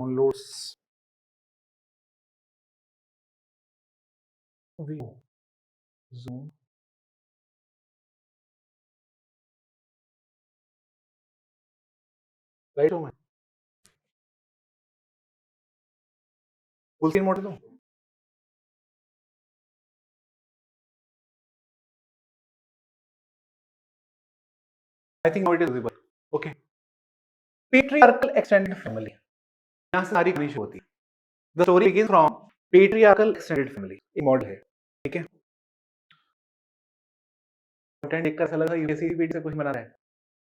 Downloads view zoom right हूँ मैं full screen mode दूं I think it is visible okay patriarchal extended family यहाँ से सारी कहानी शुरू होती है the story begins from patriarchal extended family एक मॉडल है ठीक है कंटेंट देखकर ऐसा लगा यूपीएससी पीटी से कुछ बना रहा है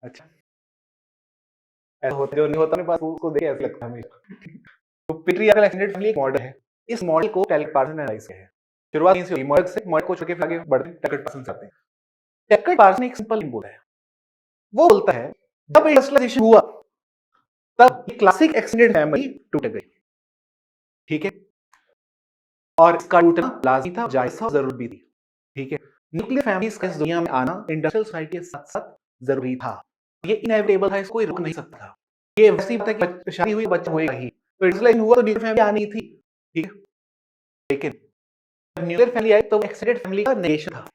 अच्छा ऐसा होता जो नहीं होता मेरे पास उसको देख ऐसा लगता है हमें तो पेट्रियार्कल एक्सटेंडेड फैमिली एक मॉडल है इस मॉडल को टैलेंट पार्सन ने एनालाइज किया है शुरुआत यहीं से हुई मॉडल को छोड़ के फिर आगे बढ़ते हैं टैलेंट पार्सन से आते हैं टैलेंट पार्सन एक सिंपल बोला है वो बोलता है जब इंडस्ट्रियलाइजेशन हुआ तब क्लासिक एक्सटेंडेड फैमिली टूट गई ठीक है और इसका टूटना लाजमी था जायज था जरूरत भी थी ठीक है न्यूक्लियर फैमिलीज का इस दुनिया में आना इंडस्ट्रियल सोसाइटी के साथ साथ जरूरी था ये इनएविटेबल था इसको कोई रोक नहीं सकता था ये वैसी बात है कि शादी हुई बच्चा होएगा ही तो इंडस्ट्रियल हुआ तो न्यूक्लियर फैमिली आनी थी ठीक है लेकिन जब न्यूक्लियर फैमिली आई तो एक्सटेंडेड फैमिली का नेगेशन था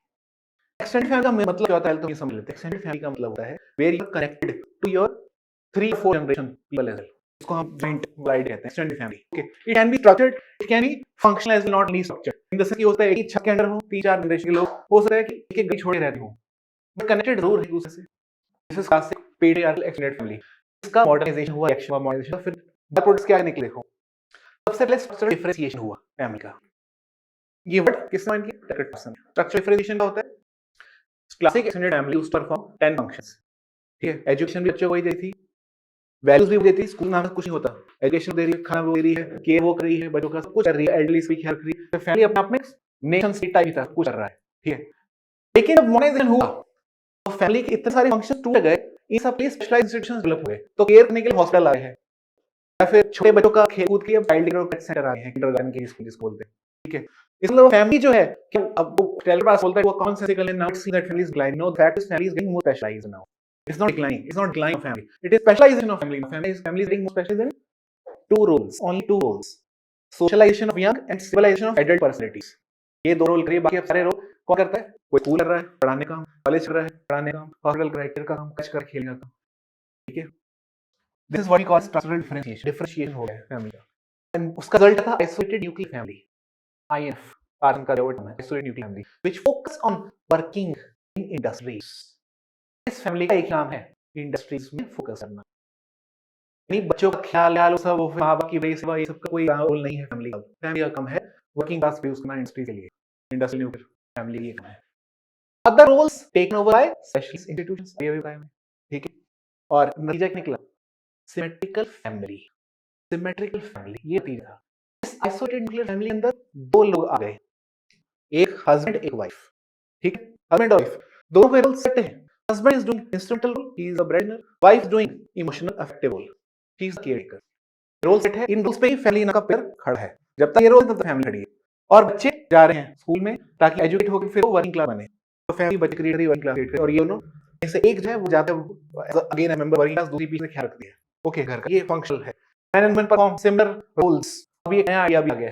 एक्सटेंडेड फैमिली का मतलब क्या होता है तो ये समझ लेते हैं एक्सटेंडेड फैमिली का मतलब होता है where you are connected to your 3 or 4 generation people as well इसको हम जॉइंट वाइड कहते हैं extended family okay it can be structured it can be functional as not ली स्ट्रक्चर्ड इन द सेंस कि होता है एक ही छत के अंदर हो 3-4 जनरेशन के लोग हो सकता है कि एक एक गली छोड़े रहते हो बट कनेक्टेड जरूर है एक दूसरे से this is classic patriarchal extended family इसका मॉडर्नाइजेशन हुआ एक्शन हुआ मॉडर्नाइजेशन फिर बाय प्रोडक्ट्स क्या निकले देखो सबसे पहले स्ट्रक्चरल डिफरेंशिएशन हुआ फैमिली का ये वर्ड किसने माइन किया टैलेंट पर्सन स्ट्रक्चरल डिफरेंशिएशन का होता है classic extended family used to perform 10 functions ठीक है एजुकेशन भी बच्चों को ही दी थी वैल्यूज भी देती है स्कूल नाम से कुछ नहीं होता एजुकेशन दे रही है खाना वो दे रही है केयर वो कर रही है बच्चों का सब कुछ कर रही है एल्डरली भी ख्याल रख रही है फैमिली अपने आप में नेशन स्टेट टाइप ही था कुछ कर रहा है ठीक है लेकिन जब मॉडर्नाइजेशन हुआ तो फैमिली के इतने सारे फंक्शन टूट गए इन सब के स्पेशलाइज्ड इंस्टीट्यूशंस डेवलप हुए तो केयर करने के लिए हॉस्पिटल आए हैं या फिर छोटे बच्चों का खेल कूद के लिए चाइल्ड केयर और सेंटर आए हैं किंडरगार्टन के स्कूल जिसको बोलते हैं ठीक है इसलिए फैमिली जो है कि अब वो टेलर पास बोलता है वो common sensical now see that family is glide no fact is family is getting more specialised now it's not declining it's not decline of family it is specialization of family is getting more specialized in 2 roles only 2 roles socialization of young and civilization of adult personalities ये 2 role करिए बाकी अब सारे role कौन करता है कोई school कर रहा है पढ़ाने का कॉलेज कर रहा है पढ़ाने का हॉस्पिटल करेक्टर का काम कच कर खेलने का ठीक है this is what we call structural differentiation हो गया फैमिली का एंड उसका रिजल्ट था isolated nuclear family if Parsons का जो टर्म है isolated nuclear family which focus on working in industries इस फैमिली का एक नाम है इंडस्ट्रीज में फोकस करना नहीं बच्चों का ख्याल सब वो माँ बाप की वजह सेवा ये सब का कोई रोल नहीं है फैमिली का कम है वर्किंग क्लास पे उसका इंडस्ट्री के लिए इंडस्ट्रियल न्यूक्लियर फैमिली ये कम है other roles taken over by specialist institutions ये भी बताया ठीक है और नतीजा क्या निकला सिमेट्रिकल फैमिली ये नतीजा इस आइसोलेटेड न्यूक्लियर फैमिली के अंदर 2 लोग आ गए एक हस्बैंड एक वाइफ ठीक है हस्बैंड और वाइफ दोनों के रोल सेट हैं husband is doing instrumental role he is a breadwinner wife is doing emotional affective role she is the caretaker role set है इन रोल्स पे ही फैमिली का पैर खड़ा है जब तक ये रोल तब तक फैमिली खड़ी है और बच्चे जा रहे हैं स्कूल में ताकि एजुकेट होकर फिर वो वर्किंग क्लास बने तो फैमिली बच्चे क्रिएट करी वर्किंग क्लास क्रिएट और ये दोनों से एक जो है वो जाता है again a member working class दूसरी पीछे ख्याल रखती है ओके घर का ये फंक्शनल है मैनेजमेंट परफॉर्म सिमिलर रोल्स अभी एक नया आइडिया भी आ गया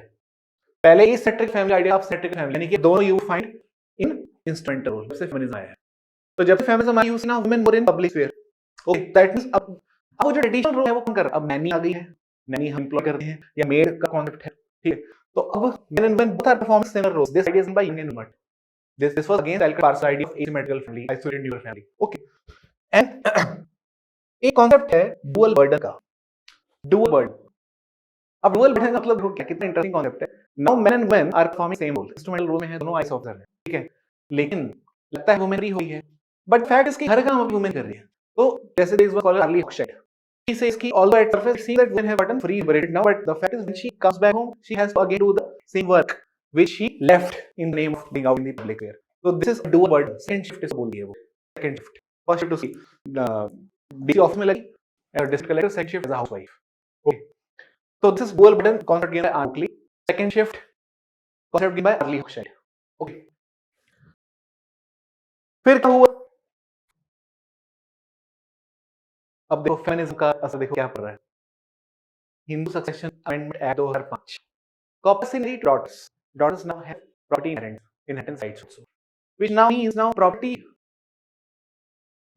पहले ही symmetric family idea of symmetric family यानी कि दोनों you find in instrumental role से फेमिनिज्म आया है तो जब फेमिनिज्म आई यूज ना women more in public sphere okay that means अब वो जो ट्रेडिशनल रोल है वो कौन कर रहा है अब नैनी आ गई है नैनी हम एम्प्लॉय करते हैं या मेड का कॉन्सेप्ट है ठीक है तो अब men and women both are performing similar roles this idea is by Indian movement this was against एल्कर Parsons idea of asymmetrical family isolated nuclear family okay and एक कॉन्सेप्ट है डुअल बर्डन का dual burden अब dual burden का मतलब देखो क्या कितना इंटरेस्टिंग कॉन्सेप्ट है now men and women are performing same role instrumental role में है दोनों आइस ऑफिसर हैं ठीक है लेकिन लगता है वुमेन हुई है बट फैक्ट इसकी हर काम अभी वुमेन कर रही है तो जैसे there is one scholar Arlie Hochschild he says ki although at surface it seems that women have gotten free liberated now but the fact is when she comes back home she has to again do the same work which she left in the name of being out in the public sphere so this is a dual burden second shift is बोल दिए वो second shift first shift to see DC office में लगी और district collector second shift as a housewife okay so this is dual burden concept given by Arkley second shift concept given by early Hochschild okay फिर क्या हुआ अब देखो feminism का असर देखो क्या पड़ रहा है Hindu succession amendment act 2005. Couples inherit daughters. Daughters now have property inheritance rights also, which now means now property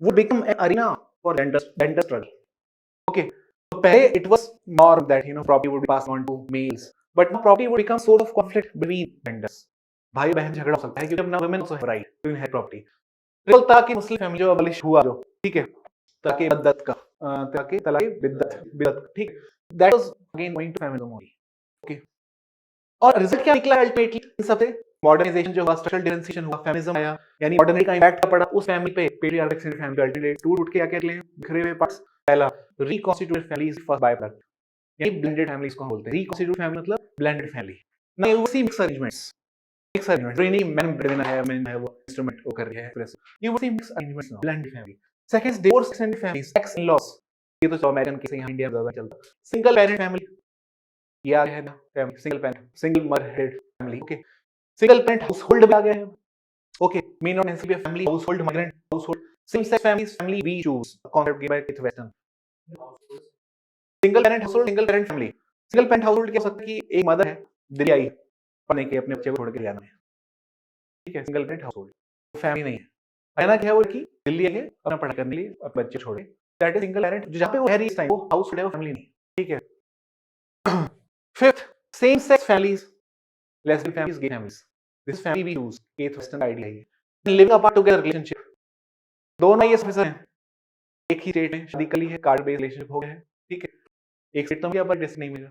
would become an arena for gender struggle. Okay, so पहले it was norm that property would be passed on to males, but now property would become source of conflict between genders. भाई बहन झगड़ा हो सकता है क्योंकि अब now women also have right to inherit property. ताकि मुस्लिम फैमिली जो अबलिश हुआ जो ठीक है ताकि बद्दत का ताकि तलाक बिद्दत बिदत ठीक that was again going to feminism only. Okay, और रिजल्ट क्या निकला अल्टीमेटली इन सब से? मॉडर्नाइजेशन जो हुआ, स्ट्रक्चरल डिफरेंशिएशन हुआ, फेमिनिज्म आया, यानी मॉडर्निटी का इंपैक्ट पड़ा उस फैमिली पे, पेट्रियार्कल एक्सटेंडेड फैमिली अल्टीमेटली टूट के आके अगले बिखरे हुए पार्ट्स. पहला reconstituted family is first byproduct, यानी ब्लेंडेड फैमिलीज को हम बोलते हैं. रिकॉन्स्टिट्यूटेड फैमिली मतलब ब्लेंडेड फैमिली. ना you see mix arrangements, mix arrangement training man brain है, मैन है वो इंस्ट्रूमेंट वो कर रही है press. You see mix arrangements now, blended family. Second divorce extended families, ex in laws, ये तो अमेरिकन केस यहाँ इंडिया में ज्यादा चलता. सिंगल पेरेंट फैमिली, ये आ गया है ना family, single parent, single mother head family. Okay, single parent household भी आ गया है. Okay, may not necessarily be family household, migrant household. Same sex families, family we choose, concept given by Kath Weston. Single parent household, single parent family. Single parent household क्या हो सकता है कि एक मदर है दिल्ली आई पढ़ने के अपने बच्चे को छोड़ के जाना है, ठीक है, सिंगल पेरेंट हाउसहोल्ड, फैमिली नहीं है. कहना क्या है वो कि दिल्ली आई है अपना पढ़ाई करने के लिए अपने बच्चे छोड़े, दैट इज सिंगल पेरेंट. जहां पे वो है इस टाइम वो हाउसहोल्ड है, वो फैमिली नहीं, ठीक है. Fifth, same sex families, lesbian families, gay families. This family we use, eighth western idea है. Living apart together relationship. दोनों ये ऑफिसर हैं, एक ही स्टेट में शादी कर ली है, कार्ड बेस्ड रिलेशनशिप हो गया है, ठीक है. एक स्टेट तो मिला पर डिस्ट्रिक्ट नहीं मिला,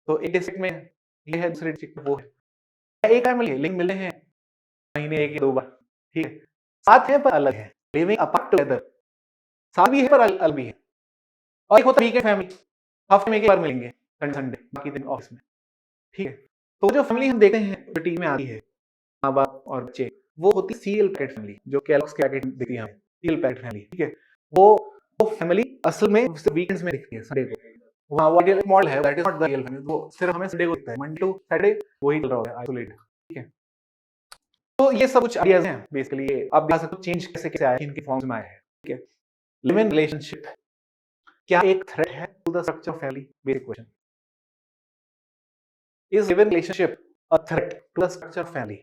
तो एक डिस्ट्रिक्ट में ये है, दूसरे डिस्ट्रिक्ट में वो है. एक फैमिली है, लिंक मिलने हैं महीने एक या दो बार, ठीक है. साथ है पर अलग है, लिविंग अपार्ट टुगेदर, साथ भी है पर अलग भी है. और एक होता है वीकेंड फैमिली, हफ्ते में एक बार मिलेंगे संडे, बाकी दिन ऑफिस में, ठीक है. तो जो फैमिली हम देखते हैं जो टीवी में आती है, माँ बाप और बच्चे, वो होती है सीरियल पैकेट फैमिली, जो कैलॉग्स के पैकेट दिखती है हमें, सीरियल पैकेट फैमिली, ठीक है. वो फैमिली असल में सिर्फ वीकेंड्स में दिखती है, संडे को. वहाँ वो आइडियल मॉडल है, that is not the real family. वो सिर्फ हमें संडे को दिखता है, मंडे टू सैटरडे वही चल रहा होगा आइसोलेटेड, ठीक है. तो ये सब कुछ आइडियाज हैं बेसिकली. आप बता सकते हो चेंज कैसे कैसे आया, इनके फॉर्म्स में आया है, ठीक है. लिव इन रिलेशनशिप क्या एक थ्रेट है to the structure of family? Basic question. Is live-in relationship a threat to the structure of family?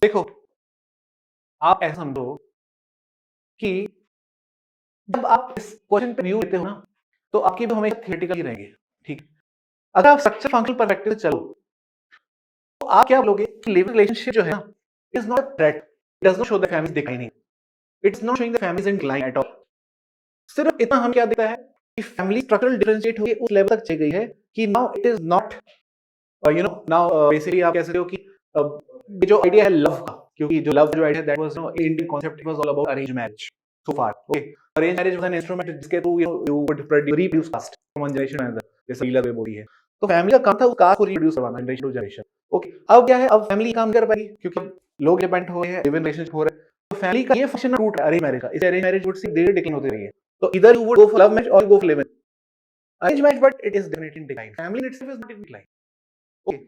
देखो, आप ऐसा समझो कि जब आप इस क्वेश्चन पे व्यू लेते हो ना, तो आपकी भी हमेशा थियोरेटिकल ही रहेंगे, ठीक. अगर आप स्ट्रक्चर फंक्शनल परस्पेक्टिव से चलो, तो आप क्या बोलोगे कि लिव इन रिलेशनशिप जो है ना, is not a threat, it does not show the families declining, it's not showing the families in decline at all. सिर्फ इतना हम क्या देखता है कि फैमिली स्ट्रक्चरल डिफरेंशिएट होके उस लेवल तक चली गई है कि now it is not now basically आप कह सकते हो कि ये जो आइडिया है लव का, क्योंकि जो लव जो idea that was Indian concept, was all about arrange marriage so far. Okay, arrange marriage was an instrument जिसके through you would reproduce caste from one generation to another, जैसे लीला वे बोली है. तो फैमिली का काम था उस कास्ट को रिप्रोड्यूस करवाना जनरेशन टू जनरेशन. ओके, अब क्या है, अब फैमिली काम कर पाएगी क्योंकि लोग डिपेंड हो गए हैं, लिव इन रिलेशनशिप हो रहा है. तो फैमिली का ये फंक्शन टूट अरेंज मैरिज का. इस अरेंज मैरिज वुड से धीरे डिक्लाइन होती रही है. So either you would go for love marriage or you go for live-in. Arranged marriage, but it is definitely in decline. Family in itself is not in decline. Okay,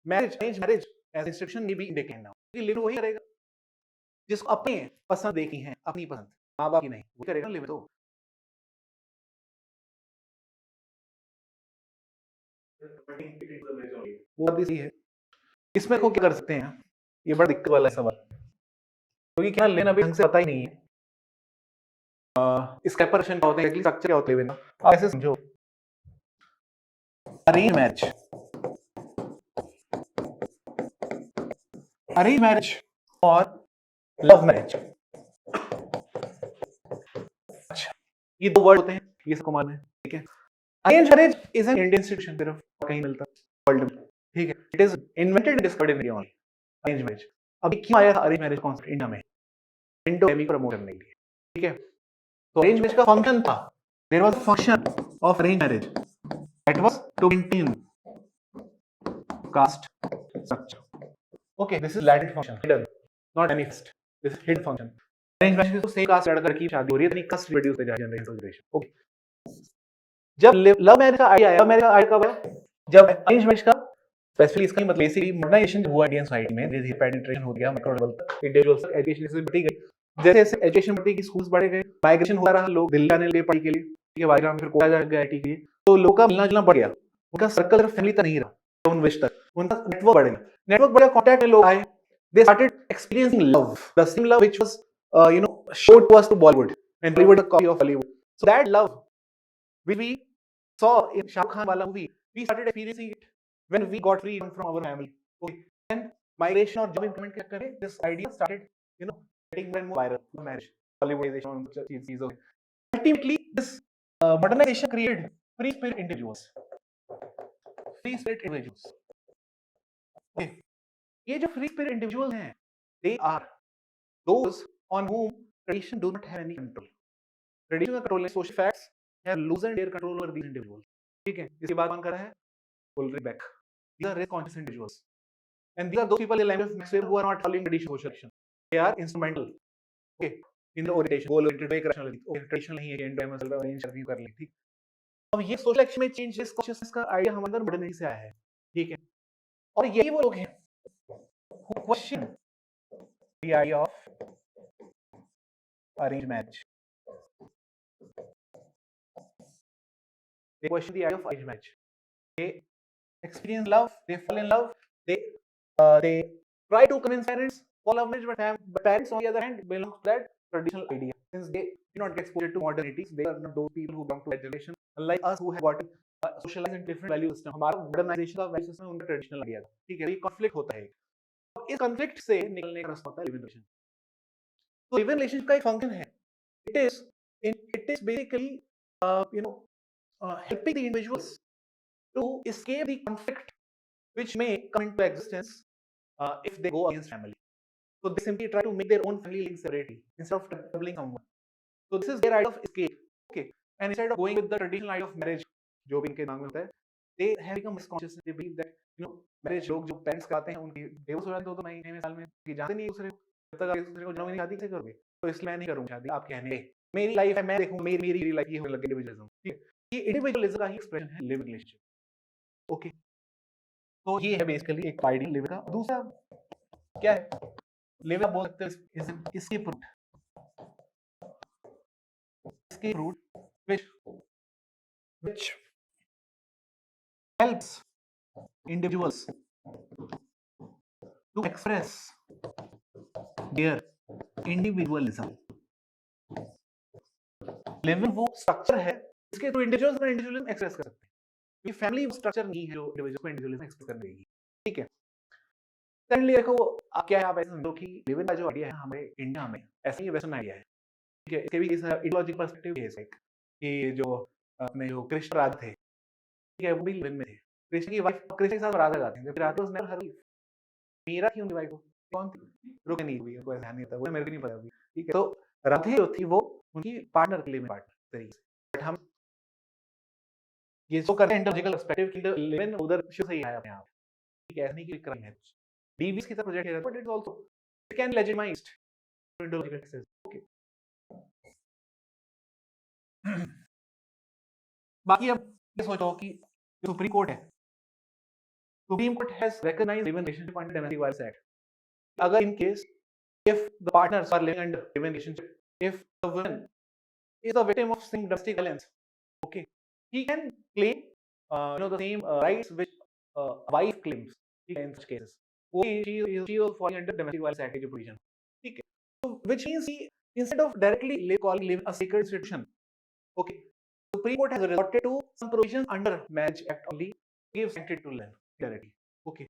marriage, arranged marriage as institution may be in decline now. ये live वही करेगा जिसको अपनी पसंद देखी है, अपनी पसंद, माँ बाप की नहीं, वो करेगा लिव. तो वो बात भी सही है. इसमें को क्या कर सकते हैं, ये बड़ा दिक्कत वाला सवाल, क्योंकि क्या लेना अभी ढंग से पता ही नहीं है. इसका पर्सन क्या होता है, स्ट्रक्चर क्या होता है, आप ऐसे समझो. अरेंज मैरिज, अरेंज मैरिज और लव मैरिज, अच्छा ये दो वर्ड होते हैं, ये सबको मालूम है, ठीक है. Arrange marriage is an Indian institution, सिर्फ कहीं मिलता वर्ल्ड में, ठीक है. It is invented and discovered in India only, arrange marriage. अभी क्यों आया अरेंज मैरिज कॉन्सेप्ट इंडिया में? इंडोगेमी को प्रमोट करने के लिए, ठीक है. तो अरेंज मैरिज का फंक्शन था, there was a function of arrange marriage, that was to maintain caste structure. Okay, this is latent function, hidden, not manifest. This is hidden function. Arrange marriage तो same caste लड़का लड़की शादी हो रही है, तो कास्ट रिड्यूस हो जाएगा जनरेशन टू जनरेशन. ओके, जब लव मैरिज का आइडिया आया, लव मैरिज का आइडिया कब आया? जब अरेंज मैरिज का स्पेसिफिकली इसका मतलब बेसिकली मॉडर्नाइजेशन हुआ इंडियन सोसाइटी में, धीरे-धीरे पेनिट्रेशन हो गया माइक्रो लेवल तक, इंडिविजुअल तक एजुकेशन जैसे बढ़ती गई। जैसे-जैसे एजुकेशन बढ़ती गई, स्कूल्स बढ़े गए, माइग्रेशन होता रहा, लोग दिल्ली आने लगे पढ़ाई के लिए, ठीक है, बाहर फिर कोटा जा गए आईटी के लिए, तो लोगों का मिलना-जुलना बढ़ गया। उनका सर्कल सिर्फ फैमिली तक नहीं रहा, ओन विश तक, उनका नेटवर्क बढ़ गया। नेटवर्क बढ़ा, कॉन्टैक्ट में लोग आए, they started experiencing love, the same love which was showed to us to Bollywood, and Bollywood a copy of Hollywood. So that love which we saw in Shah Rukh Khan wala movie, we started experiencing it when we got free from our family. Okay, and migration or job increment क्या करे, this idea started getting more and more viral. Marriage, Hollywoodization, चीजों. Ultimately, this modernization created free spirit individuals. Free spirit individuals. Okay, ये जो free spirit individuals हैं, they are those on whom tradition do not have any control. Traditional control, social facts have loosened their control over these individuals. ठीक है, इसके बाद कौन कर रहा है? Pull back. These are race conscious individuals, and these are those people in line with Maxwell who are not following traditional social action. They are instrumental. Okay, in the orientation, goal oriented एक rationality. Okay, traditional नहीं है, end time arrange करनी कर ली, ठीक. अब ये social action में change race consciousness का idea हमारे अंदर modernity से आया है, ठीक है. और यही वो लोग हैं who question the idea of arranged marriage. They question the idea of arranged marriage. They experience love, they fall in love, they try to convince parents for love marriage, but parents on the other hand belong to that traditional idea. Since they do not get exposure to modernities, they are not those people who belong to that generation. Unlike us who have gotten socialized in different value system, हमारा modernization का value system उनका traditional idea था, ठीक है, ये conflict होता है। इस conflict से निकलने का रास्ता होता है live-in relation। तो live-in relationship का एक function है, it is basically helping the individuals to escape the conflict which may come into existence if they go against family. So they simply try to make their own family link separately instead of troubling someone. So this is their idea of escape. Okay, and instead of going with the traditional idea of marriage, जो भी इनके दिमाग में होता है, they have become misconscious. They believe that marriage लोग जो parents कराते हैं उनकी divorce हो जाते हैं 2 महीने में साल में, कि जानते नहीं एक दूसरे को, जब तक आप एक दूसरे को जानोगे नहीं शादी कैसे करोगे? तो इसलिए मैं नहीं करूँगा शादी, आप कहने पे। मेरी लाइफ है, मैं देखूँ, मेरी लाइफ ये होने लगे इंडिविजुअलिज्म, ठीक है? ये इंडिविजुअलिज्म का ही एक्सप्रेशन है लिव इन रिलेशनशिप। ओके, तो ये है बेसिकली एक आइडियल लिव का। दूसरा क्या है? लिव बोल सकते हैं escape route, which helps individuals to express their individualism. Live in वो स्ट्रक्चर है जिसके थ्रू इंडिविजुअल्स अपना इंडिविजुअलिज्म एक्सप्रेस कर सकते हैं। ये फैमिली स्ट्रक्चर नहीं है जो इंडिविजुअल को इंडिविजुअलिज्म एक्सप्रेस करने देगी, ठीक है? सेकंडली देखो, आप क्या है, आप ऐसे समझो कि लिव इन का जो आइडिया है हमारे इंडिया में ऐसे ही वेस्टर्न आइडिया है, ठीक है? इसके भी इस आइडियोलॉजिकल पर्सपेक्टिव है एक, कि जो अपने जो कृष्ण राज थे, ठीक है, वो भी लिव इन में थे। कृष्ण की वाइफ कृष्ण के साथ राधा जाती है, Radha was never her wife. Meera थी उनकी वाइफ, कौन थी? रुक्मिणी थी, उनको ध्यान नहीं था, वो मेरे को नहीं पता अभी, ठीक है? तो राधे जो थी वो उनकी पार्टनर के लिए पार्टनर तरीके से, बट हम ये जो करते हैं इंटरलॉजिकल पर्सपेक्टिव कि लिव इन उधर शुरू से ही आया अपने आप, ठीक है? ऐसा नहीं कि क्राइम है कुछ, डीवीएस की तरह प्रोजेक्ट है, but it's also it can legitimised interlogical access. Okay, बाकी अब ये सोचो कि सुप्रीम कोर्ट है, supreme court has recognised live in relationship under domestic violence act. अगर in case if the partners are living under live-in relationship, if the woman is a victim of some domestic violence, okay, he can claim the same rights which a wife claims, in such cases. she is falling under domestic violence act provision, ठीक है? So which means he, instead of directly calling live a sacred institution, okay, Supreme Court has resorted to some provisions under Marriage Act only to give sanctity to live directly, okay.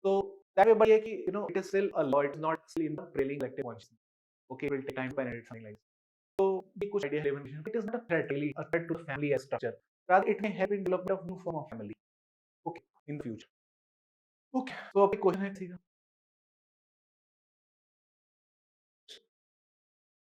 So that way, but it is still a law. It's not still in the prevailing collective consciousness. Okay, it will take time to penetrate something like this. So, the कुछ idea है live-in. It is not a threat really, a threat to the family as structure. Rather, it may help in development of new form of family. Okay, in the future. Okay, so अब एक question है, ठीक है?